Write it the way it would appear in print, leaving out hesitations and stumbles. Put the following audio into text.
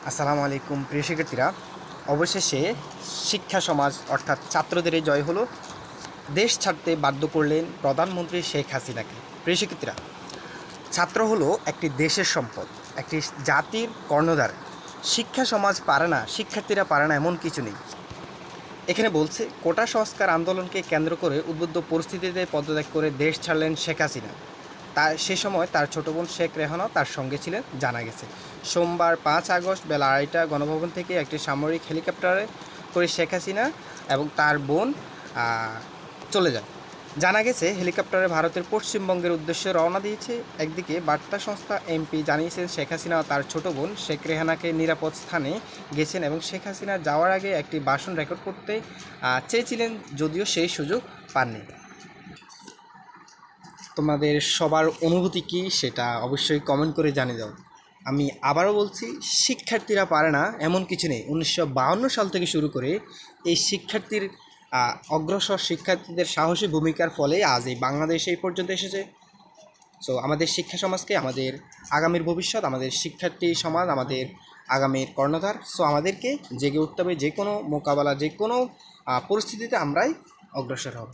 আসসালামু আলাইকুম প্রিয় শিক্ষার্থীরা। অবশেষে শিক্ষা সমাজ অর্থাৎ ছাত্রদের জয় হলো। দেশ ছাড়তে বাধ্য করলেন প্রধানমন্ত্রী শেখ হাসিনাকে। প্রিয় শিক্ষার্থীরা, ছাত্র হলো একটি দেশের সম্পদ, একটি জাতির কর্ণধার। শিক্ষা সমাজ পারে না, শিক্ষার্থীরা পারে না এমন কিছু নেই। এখানে বলছে কোটা সংস্কার আন্দোলনকে কেন্দ্র করে উদ্বুদ্ধ পরিস্থিতিতে পদত্যাগ করে দেশ ছাড়লেন শেখ হাসিনা। সে সময় তার ছোট বোন শেখ রেহানাও তার সঙ্গে ছিলেন জানা গেছে। সোমবার 5 আগস্ট বেলা 2:30 গণভবন থেকে একটি সামরিক হেলিকপ্টারে করে শেখ হাসিনা এবং তার বোন চলে যান। জানা গেছে হেলিকপ্টারে ভারতের পশ্চিমবঙ্গের উদ্দেশ্যে রওনা দিয়েছে। একদিকে বার্তা সংস্থা এমপি জানিয়েছেন শেখ হাসিনা ও তার ছোট বোন শেখ রেহানাকে নিরাপদ স্থানে গেছেন এবং শেখ হাসিনা যাওয়ার আগে একটি ভাষণ রেকর্ড করতে চেয়েছিলেন, যদিও সেই সুযোগ পাননি। তোমাদের সবার অনুভূতি কী সেটা অবশ্যই কমেন্ট করে জানিয়ে দাও। আমি আবারও বলছি, শিক্ষার্থীরা পারে না এমন কিছু নেই। 1952 সাল থেকে শুরু করে এই শিক্ষার্থীর অগ্রসর শিক্ষার্থীদের সাহসী ভূমিকার ফলে আজ এই বাংলাদেশ এই পর্যন্ত এসেছে। সো আমাদের শিক্ষা সমাজকে, আমাদের আগামীর ভবিষ্যৎ, আমাদের শিক্ষার্থী সমাজ, আমাদের আগামীর কর্ণধার। সো আমাদেরকে জেগে উঠতে হবে, যে কোনো মোকাবেলা, যে কোনো পরিস্থিতিতে আমরাই অগ্রসর হব।